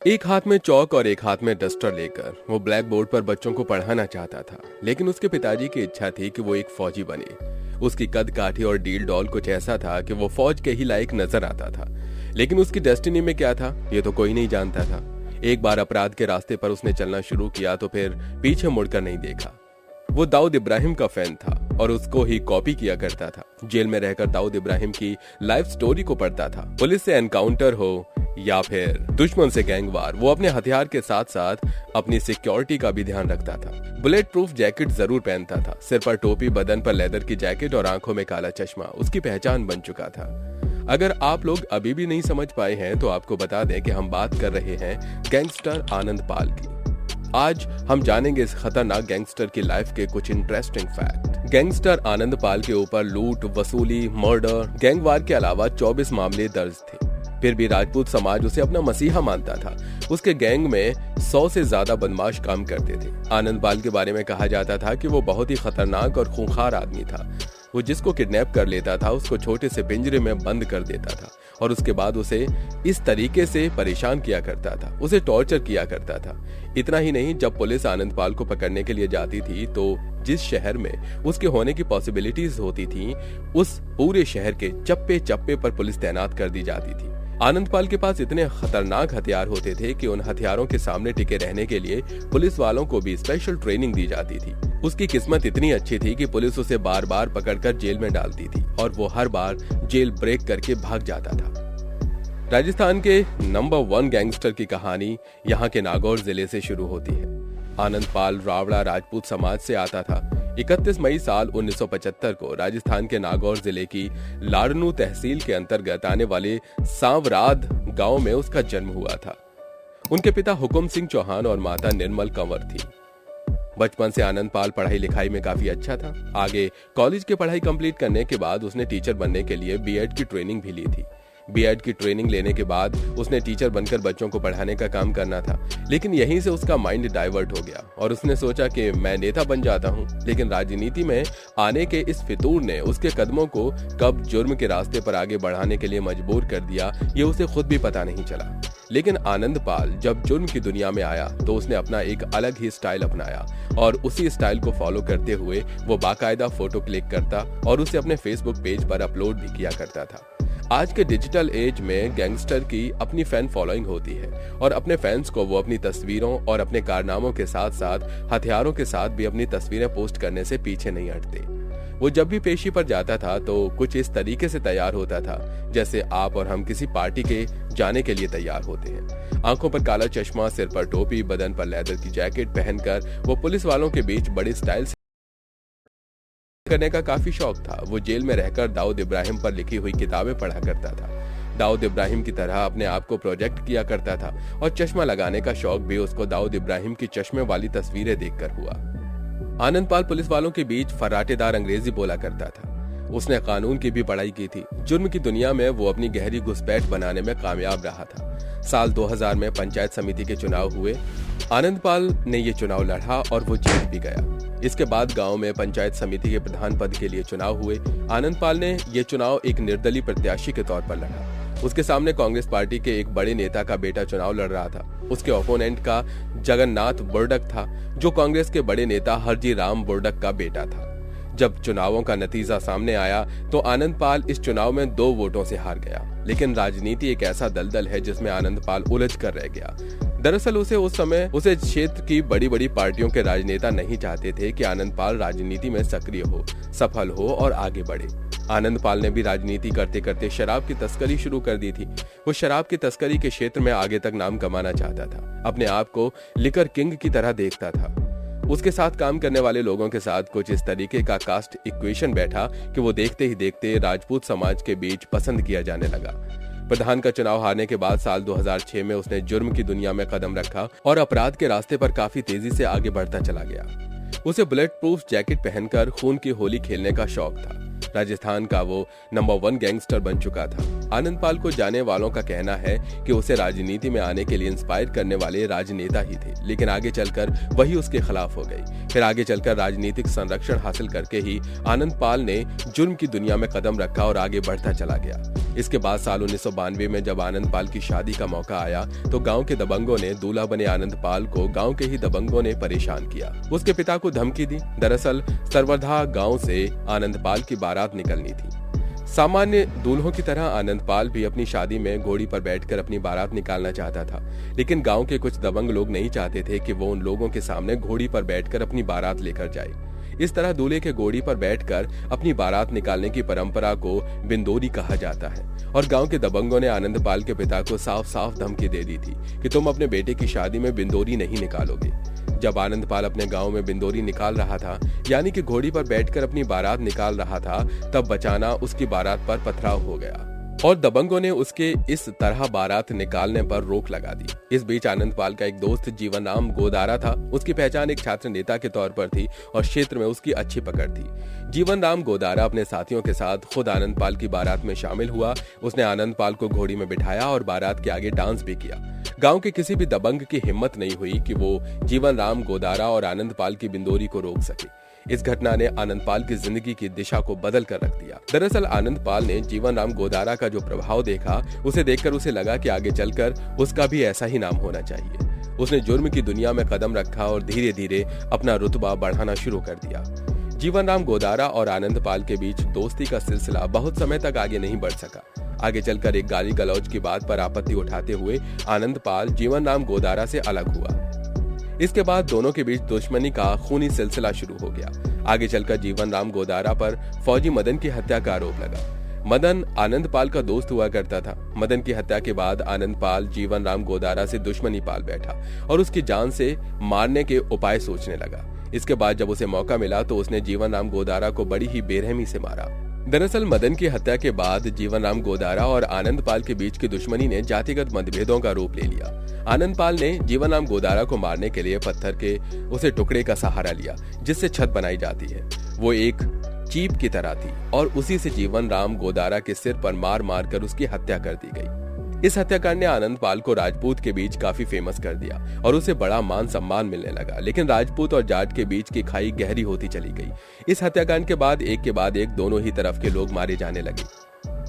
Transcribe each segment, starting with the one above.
एक हाथ में चौक और एक हाथ में डस्टर लेकर वो ब्लैक बोर्ड पर बच्चों को पढ़ाना चाहता था, लेकिन उसके पिताजी की इच्छा थी कि वो एक फौजी बने। उसकी कद काठी और डील डॉल कुछ ऐसा था कि वो फौज के ही लायक नजर आता था, लेकिन उसकी डेस्टिनी में क्या था ये तो कोई नहीं जानता था। एक बार अपराध के रास्ते पर उसने चलना शुरू किया तो फिर पीछे मुड़कर नहीं देखा। वो दाऊद इब्राहिम का फैन था और उसको ही कॉपी किया करता था। जेल में रहकर दाऊद इब्राहिम की लाइफ स्टोरी को पढ़ता था। पुलिस से एनकाउंटर हो या फिर दुश्मन से गैंगवार, वो अपने हथियार के साथ साथ अपनी सिक्योरिटी का भी ध्यान रखता था। बुलेट प्रूफ जैकेट जरूर पहनता था। सिर पर टोपी, बदन पर लेदर की जैकेट और आंखों में काला चश्मा उसकी पहचान बन चुका था। अगर आप लोग अभी भी नहीं समझ पाए हैं तो आपको बता दें कि हम बात कर रहे हैं गैंगस्टर आनंद पाल की। आज हम जानेंगे इस खतरनाक गैंगस्टर की लाइफ के कुछ इंटरेस्टिंग फैक्ट। गैंगस्टर आनंद पाल के ऊपर लूट, वसूली, मर्डर, गैंगवार के अलावा 24 मामले दर्ज थे। फिर भी राजपूत समाज उसे अपना मसीहा मानता था। उसके गैंग में 100 से ज्यादा बदमाश काम करते थे। आनंद पाल के बारे में कहा जाता था कि वो बहुत ही खतरनाक और खूंखार आदमी था। वो जिसको किडनैप कर लेता था उसको छोटे से पिंजरे में बंद कर देता था और उसके बाद उसे इस तरीके से परेशान किया करता था, उसे टॉर्चर किया करता था। इतना ही नहीं, जब पुलिस आनंद पाल को पकड़ने के लिए जाती थी तो जिस शहर में उसके होने की पॉसिबिलिटीज होती थी, उस पूरे शहर के चप्पे चप्पे पर पुलिस तैनात कर दी जाती थी। आनंद पाल के पास इतने खतरनाक हथियार होते थे कि उन हथियारों के सामने टिके रहने के लिए पुलिस वालों को भी स्पेशल ट्रेनिंग दी जाती थी। उसकी किस्मत इतनी अच्छी थी कि पुलिस उसे बार बार पकड़कर जेल में डालती थी और वो हर बार जेल ब्रेक करके भाग जाता था। राजस्थान के नंबर 1 गैंगस्टर की कहानी यहाँ के नागौर जिले से शुरू होती है। आनंद पाल रावड़ा राजपूत समाज से आता था। 31 मई साल 1975 को राजस्थान के नागौर जिले की लाड़नू तहसील के अंतर्गत आने वाले सांवराद गांव में उसका जन्म हुआ था। उनके पिता हुकुम सिंह चौहान और माता निर्मल कंवर थी। बचपन से आनंद पाल पढ़ाई लिखाई में काफी अच्छा था। आगे कॉलेज की पढ़ाई कंप्लीट करने के बाद उसने टीचर बनने के लिए बीएड की ट्रेनिंग भी ली थी। बीएड की ट्रेनिंग लेने के बाद उसने टीचर बनकर बच्चों को पढ़ाने का काम करना था, लेकिन यहीं से उसका माइंड डाइवर्ट हो गया और उसने सोचा कि मैं नेता बन जाता हूं। लेकिन राजनीति में आने के इस फितूर ने उसके कदमों को कब जुर्म के रास्ते पर आगे बढ़ाने के लिए मजबूर कर दिया, ये उसे खुद भी पता नहीं चला। लेकिन आनंद पाल जब जुर्म की दुनिया में आया तो उसने अपना एक अलग ही स्टाइल अपनाया और उसी स्टाइल को फॉलो करते हुए वो बाकायदा फोटो क्लिक करता और उसे अपने फेसबुक पेज पर अपलोड भी किया करता था। आज के डिजिटल एज में गैंगस्टर की अपनी फैन फॉलोइंग होती है और अपने फैंस को वो अपनी तस्वीरों और अपने कारनामों के साथ साथ हथियारों के साथ भी अपनी तस्वीरें पोस्ट करने से पीछे नहीं हटते। वो जब भी पेशी पर जाता था तो कुछ इस तरीके से तैयार होता था जैसे आप और हम किसी पार्टी के जाने के लिए तैयार होते हैं। आंखों पर काला चश्मा, सिर पर टोपी, बदन पर लेदर की जैकेट पहनकर वो पुलिस वालों के बीच बड़े स्टाइल से करने का काफी शौक था। वो जेल में रहकर दाऊद इब्राहिम पर लिखी हुई किताबें पढ़ा करता था। दाऊद इब्राहिम की तरह अपने आप को प्रोजेक्ट किया करता था और चश्मा लगाने का शौक भी उसको दाऊद इब्राहिम की चश्मे वाली तस्वीरें देखकर हुआ। आनंद पाल पुलिस वालों के बीच फर्राटेदार अंग्रेजी बोला करता था। उसने कानून की भी पढ़ाई की थी। जुर्म की दुनिया में वो अपनी गहरी घुसपैठ बनाने में कामयाब रहा था। साल 2000 में पंचायत समिति के चुनाव हुए। आनंद पाल ने ये चुनाव लड़ा और वो जीत भी गया। इसके बाद गांव में पंचायत समिति के प्रधान पद के लिए चुनाव हुए। आनंद पाल ने ये चुनाव एक निर्दलीय प्रत्याशी के तौर पर लड़ा। उसके सामने कांग्रेस पार्टी के एक बड़े नेता का बेटा चुनाव लड़ रहा था। उसके ओपोनेंट का जगन्नाथ बोर्डक था, जो कांग्रेस के बड़े नेता हरजी राम बोर्डक का बेटा था। जब चुनावों का नतीजा सामने आया तो आनंद पाल इस चुनाव में 2 वोटों से हार गया। लेकिन राजनीति एक ऐसा दलदल है जिसमें आनंद पाल उलझ कर रह गया। दरअसल उस समय क्षेत्र की बड़ी बड़ी पार्टियों के राजनेता नहीं चाहते थे कि आनंद पाल राजनीति में सक्रिय हो, सफल हो और आगे बढ़े। आनंद पाल ने भी राजनीति करते करते शराब की तस्करी शुरू कर दी थी। वो शराब की तस्करी के क्षेत्र में आगे तक नाम कमाना चाहता था। अपने आप को लिकर किंग की तरह देखता था। उसके साथ काम करने वाले लोगों के साथ कुछ इस तरीके का कास्ट इक्वेशन बैठा कि वो देखते ही देखते राजपूत समाज के बीच पसंद किया जाने लगा। प्रधान का चुनाव हारने के बाद साल 2006 में उसने जुर्म की दुनिया में कदम रखा और अपराध के रास्ते पर काफी तेजी से आगे बढ़ता चला गया। उसे बुलेट प्रूफ जैकेट पहनकर खून की होली खेलने का शौक था। राजस्थान का वो नंबर 1 गैंगस्टर बन चुका था। आनंदपाल को जाने वालों का कहना है कि उसे राजनीति में आने के लिए इंस्पायर करने वाले राजनेता ही थे, लेकिन आगे चलकर वही उसके खिलाफ हो गई। फिर आगे चलकर राजनीतिक संरक्षण हासिल करके ही आनंदपाल ने जुर्म की दुनिया में कदम रखा और आगे बढ़ता चला गया। इसके बाद साल 1992 में जब आनंदपाल की शादी का मौका आया तो गांव के दबंगों ने दूल्हा बने आनंदपाल को गांव के ही दबंगों ने परेशान किया। उसके पिता को धमकी दी। दरअसल सरवरधा गांव से आनंदपाल की बारात निकलनी थी। सामान्य दूल्हों की तरह आनंदपाल भी अपनी शादी में घोड़ी पर बैठकर अपनी बारात निकालना चाहता था, लेकिन गांव के कुछ दबंग लोग नहीं चाहते थे कि वो उन लोगों के सामने घोड़ी पर बैठकर अपनी बारात लेकर जाए। इस तरह दूल्हे के घोड़ी पर बैठकर अपनी बारात निकालने की परंपरा को बिंदोरी कहा जाता है और गांव के दबंगों ने आनंदपाल के पिता को साफ साफ धमकी दे दी थी कि तुम अपने बेटे की शादी में बिंदोरी नहीं निकालोगे। जब आनंदपाल अपने गांव में बिंदोरी निकाल रहा था, यानी कि घोड़ी पर बैठकर अपनी बारात निकाल रहा था, तब बचाना उसकी बारात पर पथराव हो गया और दबंगों ने उसके इस तरह बारात निकालने पर रोक लगा दी। इस बीच आनंदपाल का एक दोस्त जीवन राम गोदारा था। उसकी पहचान एक छात्र नेता के तौर पर थी और क्षेत्र में उसकी अच्छी पकड़ थी। जीवन राम गोदारा अपने साथियों के साथ खुद आनंदपाल की बारात में शामिल हुआ। उसने आनंदपाल को घोड़ी में बिठाया और बारात के आगे डांस भी किया। गांव के किसी भी दबंग की हिम्मत नहीं हुई कि वो जीवन राम गोदारा और आनंदपाल की बिंदोरी को रोक सके। इस घटना ने आनंदपाल की जिंदगी की दिशा को बदल कर रख दिया। दरअसल आनंदपाल ने जीवन राम गोदारा का जो प्रभाव देखा, उसे देखकर उसे लगा कि आगे चलकर उसका भी ऐसा ही नाम होना चाहिए। उसने जुर्म की दुनिया में कदम रखा और धीरे धीरे अपना रुतबा बढ़ाना शुरू कर दिया। जीवन राम गोदारा और आनंदपाल के बीच दोस्ती का सिलसिला बहुत समय तक आगे नहीं बढ़ सका। आगे चलकर एक गाली गलौज की बात पर आपत्ति उठाते हुए आनंदपाल जीवन राम गोदारा से अलग हुआ। इसके बाद दोनों के बीच दुश्मनी का खूनी सिलसिला शुरू हो गया। आगे चलकर जीवन राम गोदारा पर फौजी मदन की हत्या का आरोप लगा। मदन आनंदपाल का दोस्त हुआ करता था। मदन की हत्या के बाद आनंदपाल जीवन राम गोदारा से दुश्मनी पाल बैठा और उसकी जान से मारने के उपाय सोचने लगा। इसके बाद जब उसे मौका मिला तो उसने जीवन राम गोदारा को बड़ी ही बेरहमी से मारा। दरअसल मदन की हत्या के बाद जीवन राम गोदारा और आनंदपाल के बीच की दुश्मनी ने जातिगत मतभेदों का रूप ले लिया। आनंदपाल ने जीवन राम गोदारा को मारने के लिए पत्थर के उसे टुकड़े का सहारा लिया जिससे छत बनाई जाती है। वो एक चीप की तरह थी और उसी से जीवन राम गोदारा के सिर पर मार मार कर उसकी हत्या कर दी गई। इस हत्याकांड ने आनंदपाल को राजपूत के बीच काफी फेमस कर दिया और उसे बड़ा मान सम्मान मिलने लगा, लेकिन राजपूत और जाट के बीच की खाई गहरी होती चली गई। इस हत्याकांड के बाद एक दोनों ही तरफ के लोग मारे जाने लगे।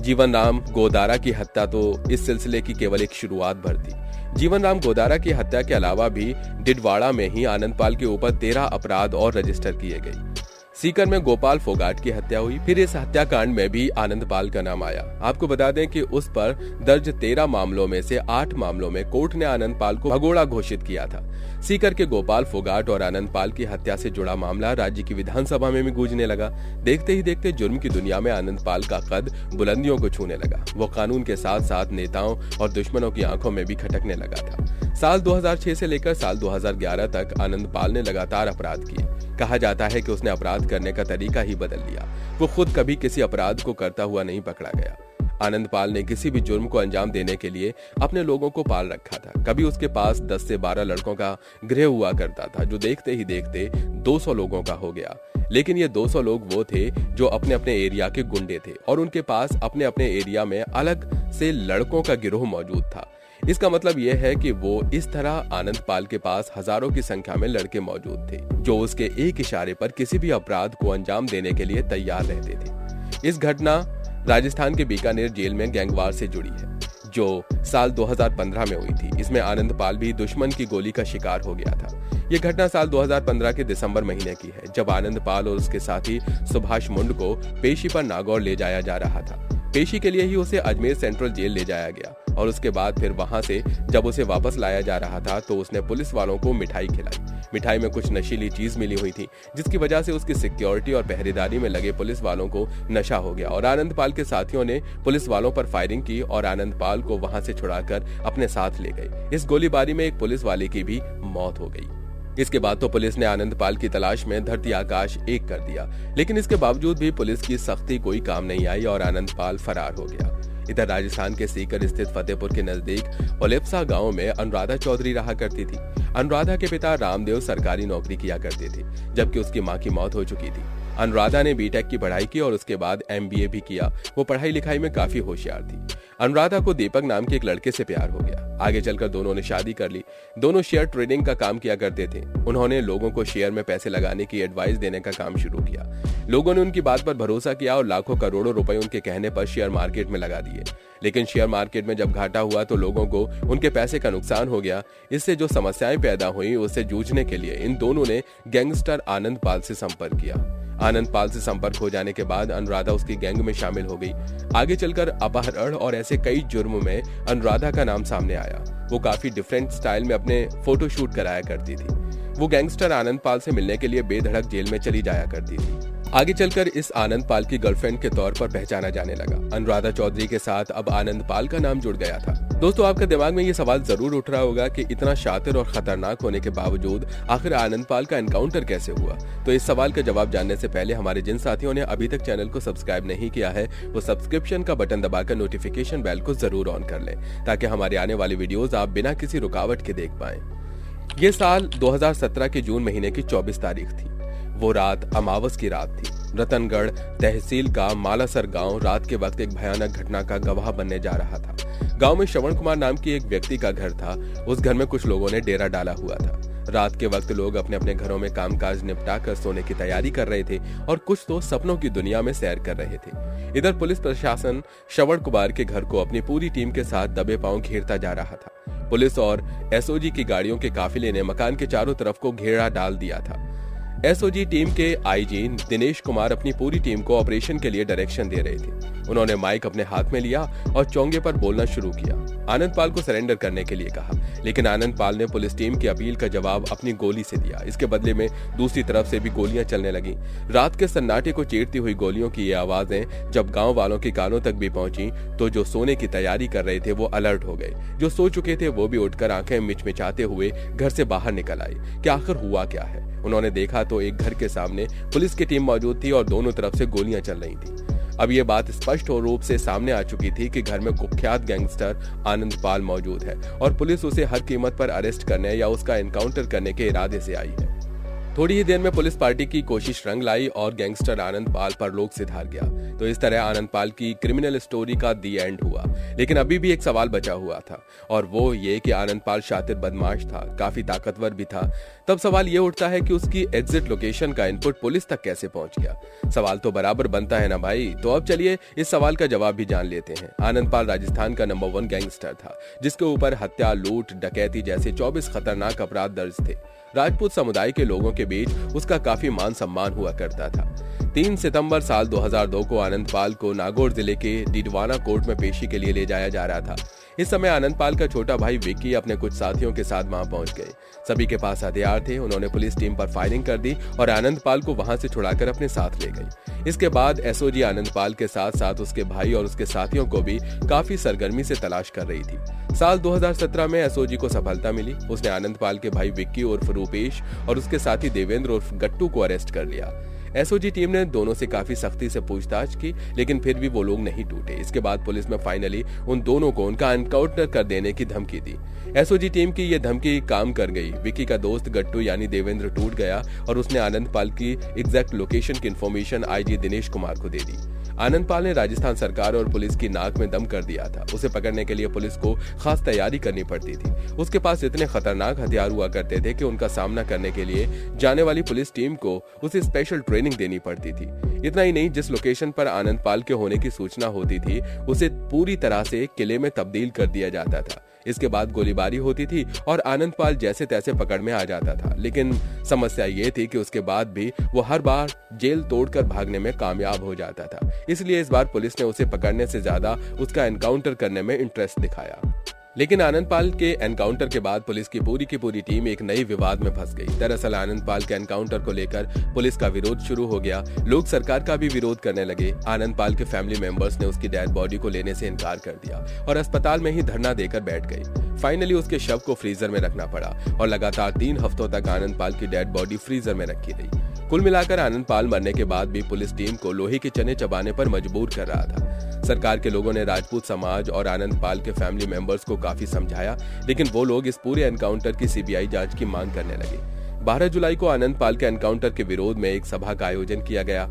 जीवन राम गोदारा की हत्या तो इस सिलसिले की केवल एक शुरुआत भर थी। जीवन राम गोदारा की हत्या के अलावा भी डिडवाड़ा में ही आनंदपाल के ऊपर 13 अपराध और रजिस्टर किए गए। सीकर में गोपाल फोगाट की हत्या हुई। फिर इस हत्याकांड में भी आनंदपाल का नाम आया। आपको बता दें कि उस पर दर्ज 13 मामलों में से 8 मामलों में कोर्ट ने आनंदपाल को भगोड़ा घोषित किया था। सीकर के गोपाल फोगाट और आनंदपाल की हत्या से जुड़ा मामला राज्य की विधानसभा में भी गूंजने लगा। देखते ही देखते जुर्म की दुनिया में आनंदपाल का कद बुलंदियों को छूने लगा। वो कानून के साथ साथ नेताओं और दुश्मनों की आंखों में भी खटकने लगा था। साल 2006 से लेकर साल 2011 तक आनंदपाल ने लगातार अपराध किए। कहा जाता है कि उसने अपराध करने का तरीका ही बदल लिया। वो खुद कभी किसी अपराध को करता हुआ नहीं पकड़ा गया। आनंदपाल ने किसी भी जुर्म को अंजाम देने के लिए अपने लोगों को पाल रखा था। कभी उसके पास 10 से 12 लड़कों का गृह हुआ करता था, जो देखते ही देखते 200 लोगों का हो गया। लेकिन ये 200 लोग वो थे जो अपने अपने एरिया के गुंडे थे और उनके पास अपने अपने एरिया में अलग से लड़कों का गिरोह मौजूद था। इसका मतलब यह है कि वो इस तरह आनंदपाल के पास हजारों की संख्या में लड़के मौजूद थे जो उसके एक इशारे पर किसी भी अपराध को अंजाम देने के लिए तैयार रहते थे। इस घटना राजस्थान के बीकानेर जेल में गैंगवार से जुड़ी है, जो साल 2015 में हुई थी। इसमें आनंदपाल भी दुश्मन की गोली का शिकार हो गया था। ये घटना साल 2015 के दिसंबर महीने की है, जब आनंदपाल और उसके साथी सुभाष मुंड को पेशी पर नागौर ले जाया जा रहा था। पेशी के लिए ही उसे अजमेर सेंट्रल जेल ले जाया गया और उसके बाद फिर वहां से जब उसे वापस लाया जा रहा था तो उसने पुलिस वालों को मिठाई खिलाई। मिठाई में कुछ नशीली चीज मिली हुई थी, जिसकी वजह से उसकी सिक्योरिटी और पहरेदारी में लगे पुलिस वालों को नशा हो गया और आनंदपाल के साथियों ने पुलिस वालों पर फायरिंग की और आनंदपाल को वहां से छुड़ाकर अपने साथ ले गए। इस गोलीबारी में एक पुलिस वाले की भी मौत हो गई। इसके बाद तो पुलिस ने आनंदपाल की तलाश में धरती आकाश एक कर दिया, लेकिन इसके बावजूद भी पुलिस की सख्ती कोई काम नहीं आई और आनंदपाल फरार हो गया। इधर राजस्थान के सीकर स्थित फतेहपुर के नजदीक ओलेप्सा गांव में अनुराधा चौधरी रहा करती थी। अनुराधा के पिता रामदेव सरकारी नौकरी किया करते थे, जबकि उसकी मां की मौत हो चुकी थी। अनुराधा ने बीटेक की पढ़ाई की और उसके बाद MBA भी किया। वो पढ़ाई लिखाई में काफी होशियार थी। अनुराधा को दीपक नाम के एक लड़के से प्यार हो गया। आगे चलकर दोनों ने शादी कर ली। दोनों शेयर ट्रेडिंग का काम किया करते थे। उन्होंने लोगों को शेयर में पैसे लगाने की एडवाइस देने का काम शुरू किया। लोगों ने उनकी बात पर भरोसा किया और लाखों करोड़ों रुपए उनके कहने पर शेयर मार्केट में लगा दिए। लेकिन शेयर मार्केट में जब घाटा हुआ तो लोगों को उनके पैसे का नुकसान हो गया। इससे जो समस्याएं पैदा हुई उससे जूझने के लिए इन दोनों ने गैंगस्टर आनंद पाल से संपर्क किया। आनंद पाल से संपर्क हो जाने के बाद अनुराधा उसकी गैंग में शामिल हो गई। आगे चलकर अपहरण और ऐसे कई जुर्म में अनुराधा का नाम सामने आया। वो काफी डिफरेंट स्टाइल में अपने फोटो शूट कराया करती थी। वो गैंगस्टर आनंद पाल से मिलने के लिए बेधड़क जेल में चली जाया करती थी। आगे चलकर इस आनंद पाल की गर्लफ्रेंड के तौर पर पहचाना जाने लगा। अनुराधा चौधरी के साथ अब आनंद पाल का नाम जुड़ गया था। दोस्तों, आपके दिमाग में ये सवाल जरूर उठ रहा होगा कि इतना शातिर और खतरनाक होने के बावजूद आखिर आनंद पाल का एनकाउंटर कैसे हुआ। तो इस सवाल का जवाब जानने से पहले हमारे जिन साथियों ने अभी तक चैनल को सब्सक्राइब नहीं किया है वो सब्सक्रिप्शन का बटन दबाकर नोटिफिकेशन बेल को जरूर ऑन कर लें, ताकि हमारे आने वाली वीडियोज आप बिना किसी रुकावट के देख पाएं। ये साल 2017 के जून महीने की 24 तारीख थी। वो रात अमावस की रात थी। रतनगढ़ तहसील का मालासर गांव रात के वक्त एक भयानक घटना का गवाह बनने जा रहा था। गांव में श्रवण कुमार नाम की एक व्यक्ति का घर था। उस घर में कुछ लोगों ने डेरा डाला हुआ था। रात के वक्त लोग अपने अपने घरों में कामकाज निपटाकर सोने की तैयारी कर रहे थे और कुछ तो सपनों की दुनिया में सैर कर रहे थे। इधर पुलिस प्रशासन श्रवण कुमार के घर को अपनी पूरी टीम के साथ दबे पांव घेरता जा रहा था। पुलिस और एसओजी की गाड़ियों के काफिले ने मकान के चारों तरफ को घेरा डाल दिया था। एसओजी टीम के आईजी दिनेश कुमार अपनी पूरी टीम को ऑपरेशन के लिए डायरेक्शन दे रहे थे। उन्होंने माइक अपने हाथ में लिया और चौंगे पर बोलना शुरू किया। आनंद पाल को सरेंडर करने के लिए कहा, लेकिन आनंद पाल ने पुलिस टीम की अपील का जवाब अपनी गोली से दिया। इसके बदले में दूसरी तरफ से भी गोलियां चलने लगी। रात के सन्नाटे को चीरती हुई गोलियों की ये आवाजें जब गांव वालों के कानों तक भी पहुंची तो जो सोने की तैयारी कर रहे थे वो अलर्ट हो गए। जो सो चुके थे वो भी उठकर आंखें मिचमिचाते हुए घर से बाहर निकल आए कि आखिर हुआ क्या है। उन्होंने देखा तो एक घर के सामने पुलिस की टीम मौजूद थी और दोनों तरफ से गोलियां चल रही थी। अब ये बात स्पष्ट रूप से सामने आ चुकी थी कि घर में कुख्यात गैंगस्टर आनंद पाल मौजूद है और पुलिस उसे हर कीमत पर अरेस्ट करने या उसका एनकाउंटर करने के इरादे से आई है। थोड़ी ही देर में पुलिस पार्टी की कोशिश रंग लाई और गैंगस्टर आनंद पाल परलोक सिधार गया। तो इस तरह आनंद पाल की क्रिमिनल स्टोरी का दी एंड हुआ। लेकिन अभी भी एक सवाल बचा हुआ था और वो ये कि आनंद पाल शातिर बदमाश था, काफी ताकतवर भी था। तब सवाल ये उठता है कि उसकी एग्जिट लोकेशन का इनपुट पुलिस तक कैसे पहुंच गया। सवाल तो बराबर बनता है ना भाई। तो अब चलिए इस सवाल का जवाब भी जान लेते हैं। आनंद पाल राजस्थान का नंबर 1 गैंगस्टर था, जिसके ऊपर हत्या, लूट, डकैती जैसे 24 खतरनाक अपराध दर्ज थे। राजपूत समुदाय के लोगों के बीच उसका काफी मान सम्मान हुआ करता था। 3 सितंबर साल 2002 को आनंद पाल को नागौर जिले के डिडवाना कोर्ट में पेशी के लिए ले जाया जा रहा था। इस समय आनंद पाल का छोटा भाई विक्की अपने कुछ साथियों के साथ वहां पहुंच गए। सभी के पास हथियार थे। उन्होंने पुलिस टीम पर फायरिंग कर दी और आनंद पाल को वहां से छुड़ाकर अपने साथ ले गए। इसके बाद एसओजी आनंद पाल के साथ साथ उसके भाई और उसके साथियों को भी काफी सरगर्मी से तलाश कर रही थी। साल 2017 में एसओजी को सफलता मिली। उसने आनंद पाल के भाई विक्की उर्फ रूपेश और उसके साथी देवेंद्र उर्फ गट्टू को अरेस्ट कर लिया। एसओजी टीम ने दोनों से काफी सख्ती से पूछताछ की, लेकिन फिर भी वो लोग नहीं टूटे। इसके बाद पुलिस में फाइनली उन दोनों को उनका एनकाउंटर कर देने की धमकी दी। एसओजी टीम की ये धमकी काम कर गई। विक्की का दोस्त गट्टू यानी देवेंद्र टूट गया और उसने आनंद पाल की एग्जैक्ट लोकेशन की इन्फॉर्मेशन आईजी दिनेश कुमार को दे दी। आनंद पाल ने राजस्थान सरकार और पुलिस की नाक में दम कर दिया था। उसे पकड़ने के लिए पुलिस को खास तैयारी करनी पड़ती थी। उसके पास इतने खतरनाक हथियार हुआ करते थे कि उनका सामना करने के लिए जाने वाली पुलिस टीम को उसे स्पेशल ट्रेनिंग देनी पड़ती थी। इतना ही नहीं, जिस लोकेशन पर आनंद पाल के होने की सूचना होती थी उसे पूरी तरह से किले में तब्दील कर दिया जाता था। इसके बाद गोलीबारी होती थी और आनंद पाल जैसे तैसे पकड़ में आ जाता था। लेकिन समस्या ये थी कि उसके बाद भी वो हर बार जेल तोड़कर भागने में कामयाब हो जाता था। इसलिए इस बार पुलिस ने उसे पकड़ने से ज्यादा उसका एनकाउंटर करने में इंटरेस्ट दिखाया। लेकिन आनंद पाल के एनकाउंटर के बाद पुलिस की पूरी टीम एक नई विवाद में फंस गई। दरअसल आनंद पाल के एनकाउंटर को लेकर पुलिस का विरोध शुरू हो गया। लोग सरकार का भी विरोध करने लगे। आनंद पाल के फैमिली मेंबर्स ने उसकी डेड बॉडी को लेने से इनकार कर दिया और अस्पताल में ही धरना देकर बैठ गए। फाइनली उसके शव को फ्रीजर में रखना पड़ा और लगातार 3 हफ्तों तक आनंद पाल की डेड बॉडी फ्रीजर में रखी रही। कुल मिलाकर आनंद पाल मरने के बाद भी पुलिस टीम को लोहे के चने चबाने पर मजबूर कर रहा था। सरकार के लोगों ने राजपूत समाज और आनंद पाल के फैमिली मेंबर्स को काफी समझाया, लेकिन वो लोग इस पूरे एनकाउंटर की सीबीआई जांच की मांग करने लगे। 12 जुलाई को आनंद पाल के एनकाउंटर के विरोध में एक सभा का आयोजन किया गया।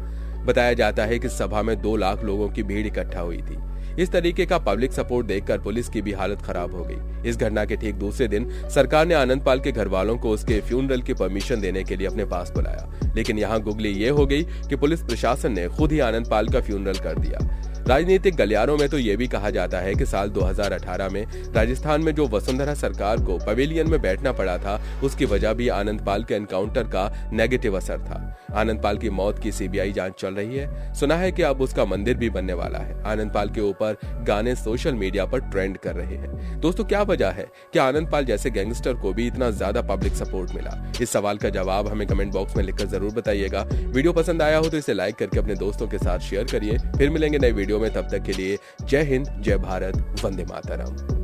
बताया जाता है कि सभा में 2 लाख लोगों की भीड़ इकट्ठा हुई थी। इस तरीके का पब्लिक सपोर्ट देखकर पुलिस की भी हालत खराब हो गई। इस घटना के ठीक दूसरे दिन सरकार ने आनंदपाल के घर वालों को उसके फ्यूनरल की परमिशन देने के लिए अपने पास बुलाया, लेकिन यहाँ गुगली ये हो गई कि पुलिस प्रशासन ने खुद ही आनंदपाल का फ्यूनरल कर दिया। राजनीतिक गलियारों में तो ये भी कहा जाता है कि साल 2018 में राजस्थान में जो वसुंधरा सरकार को पवेलियन में बैठना पड़ा था, उसकी वजह भी आनंदपाल के एनकाउंटर का नेगेटिव असर था। आनंदपाल की मौत की सीबीआई जांच चल रही है। सुना है कि अब उसका मंदिर भी बनने वाला है। आनंदपाल के ऊपर गाने सोशल मीडिया पर ट्रेंड कर रहे हैं। दोस्तों, क्या वजह है कि आनंदपाल जैसे गैंगस्टर को भी इतना ज्यादा पब्लिक सपोर्ट मिला? इस सवाल का जवाब हमें कमेंट बॉक्स में लिखकर जरूर बताइएगा। वीडियो पसंद आया हो तो इसे लाइक करके अपने दोस्तों के साथ शेयर करिए। फिर मिलेंगे नए वीडियो में, तब तक के लिए जय हिंद, जय भारत, वंदे मातरम।